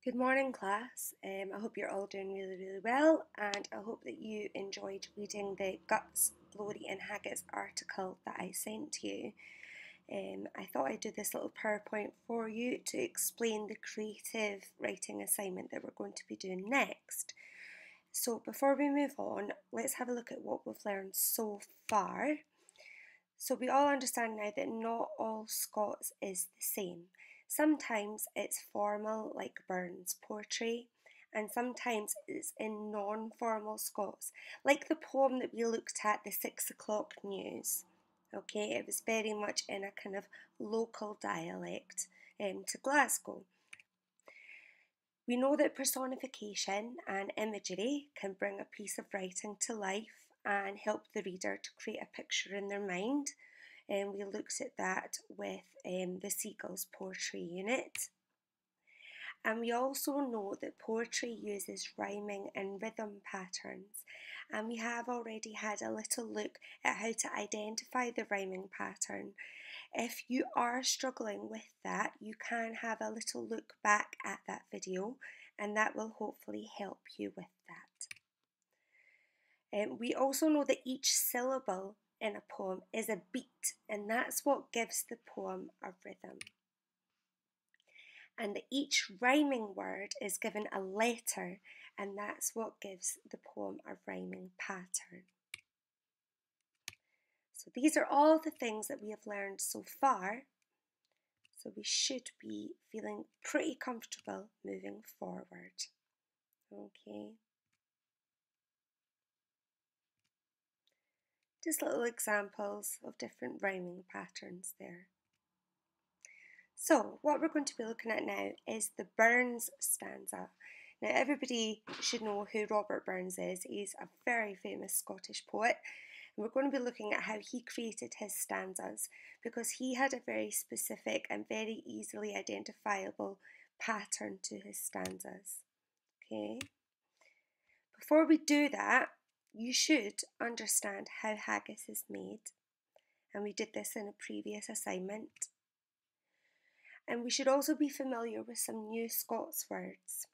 Good morning, class. I hope you're all doing really well, and I hope that you enjoyed reading the Guts, Glory and Haggis article that I sent you. I thought I'd do this little PowerPoint for you to explain the creative writing assignment that we're going to be doing next. So before we move on, let's have a look at what we've learned so far. So we all understand now that not all Scots is the same. Sometimes it's formal, like Burns' poetry, and sometimes it's in non-formal Scots, like the poem that we looked at, the 6 o'clock news. Okay, it was very much in a kind of local dialect to Glasgow. We know that personification and imagery can bring a piece of writing to life and help the reader to create a picture in their mind. And we looked at that with the Seagulls Poetry Unit. And we also know that poetry uses rhyming and rhythm patterns. And we have already had a little look at how to identify the rhyming pattern. If you are struggling with that, you can have a little look back at that video, and that will hopefully help you with that. We also know that each syllable in a poem is a beat, and that's what gives the poem a rhythm. And that each rhyming word is given a letter, and that's what gives the poem a rhyming pattern. So these are all the things that we have learned so far. So we should be feeling pretty comfortable moving forward. Okay. Just little examples of different rhyming patterns there. So what we're going to be looking at now is the Burns stanza. Now everybody should know who Robert Burns is. He's a very famous Scottish poet. And we're going to be looking at how he created his stanzas because he had a very specific and very easily identifiable pattern to his stanzas. Okay. Before we do that, you should understand how haggis is made. And we did this in a previous assignment. And we should also be familiar with some new Scots words.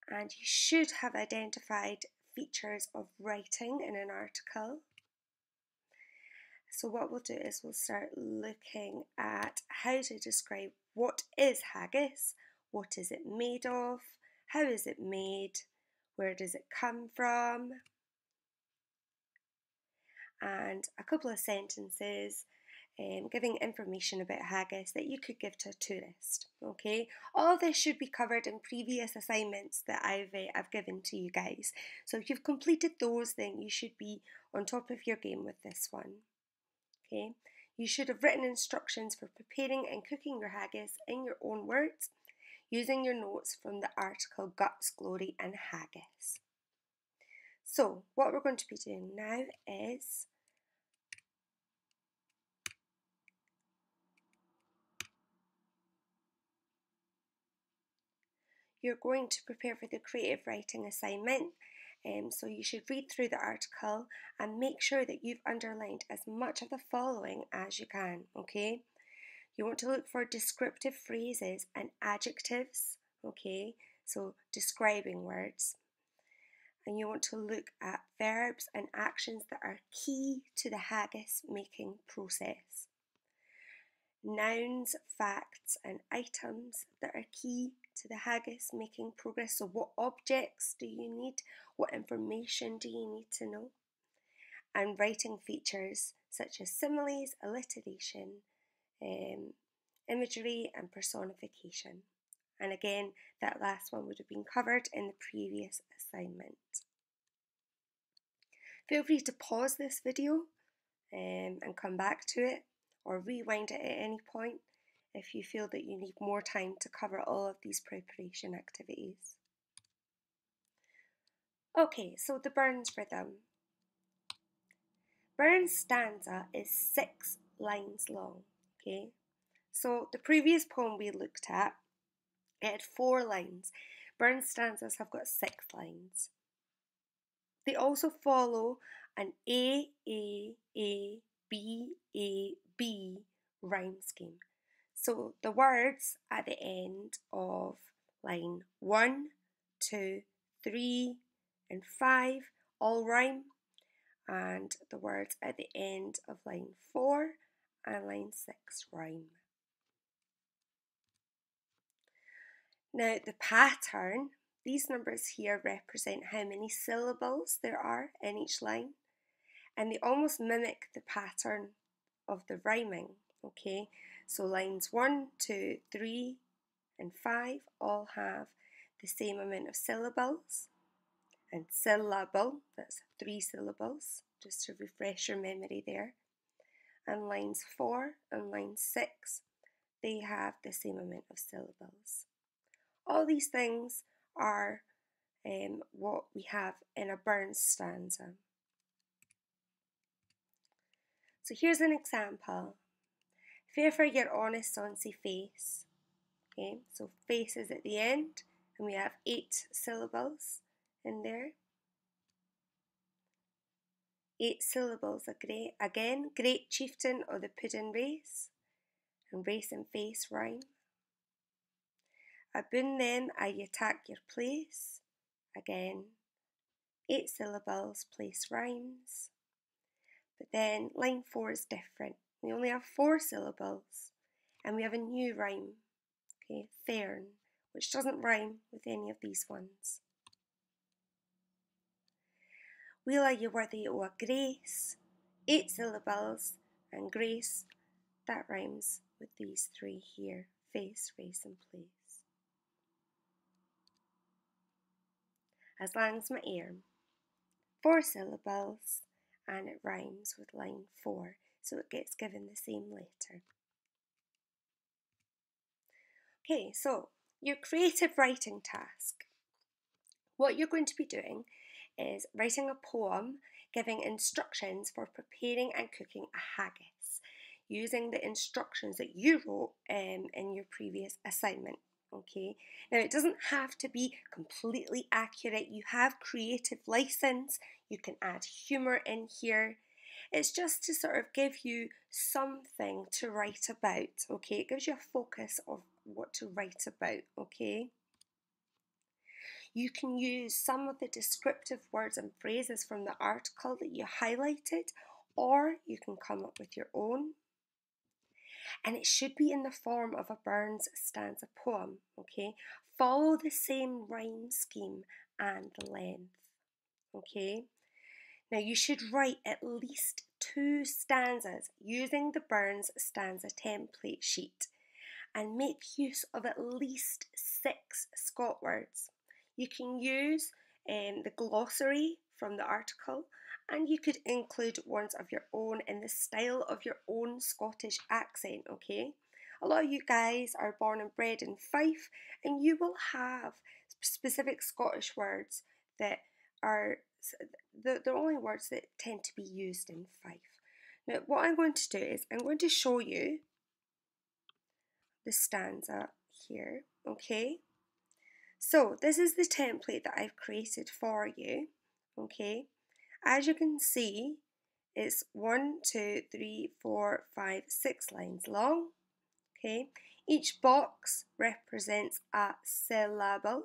And you should have identified features of writing in an article. So what we'll do is we'll start looking at how to describe what is haggis, what is it made of, how is it made, where does it come from, and a couple of sentences giving information about haggis that you could give to a tourist. Okay, all this should be covered in previous assignments that I've given to you guys. So if you've completed those, then you should be on top of your game with this one. Okay, you should have written instructions for preparing and cooking your haggis in your own words, using your notes from the article Guts, Glory and Haggis. So what we're going to be doing now is you're going to prepare for the creative writing assignment. So you should read through the article and make sure that you've underlined as much of the following as you can, okay? You want to look for descriptive phrases and adjectives, okay? So describing words. And you want to look at verbs and actions that are key to the haggis making process. Nouns, facts and items that are key to the haggis making progress. So what objects do you need? What information do you need to know? And writing features such as similes, alliteration, imagery and personification. And again, that last one would have been covered in the previous assignment. Feel free to pause this video and come back to it or rewind it at any point if you feel that you need more time to cover all of these preparation activities. Okay, so the Burns rhythm. Burns' stanza is 6 lines long, okay? So the previous poem we looked at, it had 4 lines. Burns' stanzas have got 6 lines. They also follow an A, B, A, B rhyme scheme. So the words at the end of line 1, 2, 3 and 5 all rhyme, and the words at the end of line 4 and line 6 rhyme. Now the pattern, these numbers here represent how many syllables there are in each line, and they almost mimic the pattern of the rhyming, okay? So lines 1, 2, 3 and 5 all have the same amount of syllables, and syllable, that's 3 syllables, just to refresh your memory there. And lines 4 and line 6, they have the same amount of syllables. All these things are what we have in a Burns stanza. So here's an example. Fair for your honest sonsy face. Okay, so face is at the end, and we have 8 syllables in there. 8 syllables again. Great chieftain of the puddin' race, and race and face rhyme. Aboon then I you tak your place. Again, 8 syllables, place rhymes. But then line 4 is different. We only have 4 syllables, and we have a new rhyme, okay, Thern, which doesn't rhyme with any of these ones. Weel are you worthy o' a grace, 8 syllables, and grace, that rhymes with these 3 here, face, race and place. As lang's my arm, 4 syllables, and it rhymes with line 4, so it gets given the same letter. Okay, so your creative writing task. What you're going to be doing is writing a poem giving instructions for preparing and cooking a haggis using the instructions that you wrote in your previous assignment. Okay, now it doesn't have to be completely accurate. You have creative license. You can add humour in here. It's just to sort of give you something to write about. Okay, it gives you a focus of what to write about. Okay. You can use some of the descriptive words and phrases from the article that you highlighted, or you can come up with your own. And it should be in the form of a Burns stanza poem, okay? Follow the same rhyme scheme and the length, okay? Now you should write at least 2 stanzas using the Burns stanza template sheet and make use of at least 6 Scot words. You can use the glossary from the article, and you could include ones of your own in the style of your own Scottish accent, okay? A lot of you guys are born and bred in Fife, and you will have specific Scottish words that are the only words that tend to be used in Fife. Now, what I'm going to do is I'm going to show you the stanza here, okay? So this is the template that I've created for you, okay? As you can see, it's 1, 2, 3, 4, 5, 6 lines long, okay? Each box represents a syllable,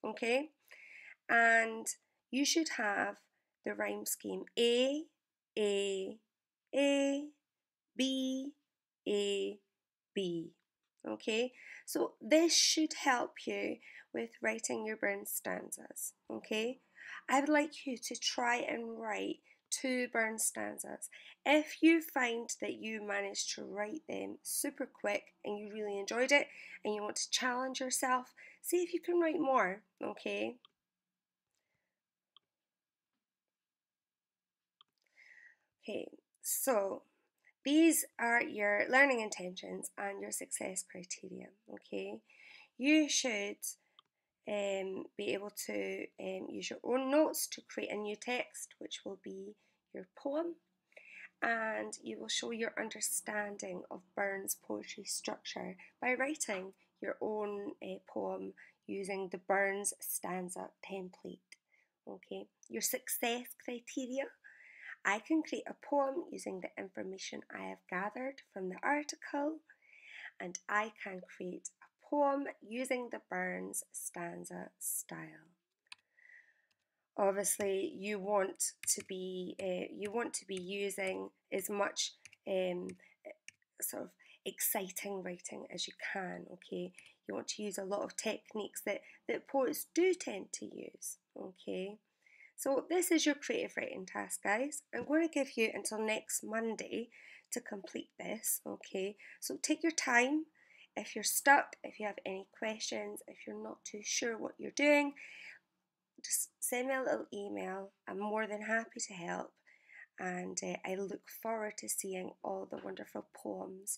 okay? And you should have the rhyme scheme A, A, A, B, A, B. Okay, so this should help you with writing your Burns stanzas. Okay, I would like you to try and write 2 Burns stanzas. If you find that you managed to write them super quick and you really enjoyed it and you want to challenge yourself, see if you can write more. Okay. Okay, so these are your learning intentions and your success criteria, okay? You should be able to use your own notes to create a new text, which will be your poem, and you will show your understanding of Burns' poetry structure by writing your own poem using the Burns stanza template, okay? Your success criteria, I can create a poem using the information I have gathered from the article, and I can create a poem using the Burns stanza style. Obviously, you want to be using as much um, sort of exciting writing as you can. Okay, you want to use a lot of techniques that poets do tend to use. Okay. So this is your creative writing task, guys. I'm going to give you until next Monday to complete this, okay? So take your time. If you're stuck, if you have any questions, if you're not too sure what you're doing, just send me a little email. I'm more than happy to help. And I look forward to seeing all the wonderful poems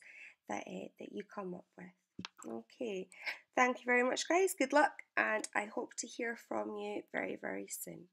that you come up with. Okay, thank you very much, guys. Good luck, and I hope to hear from you very, very soon.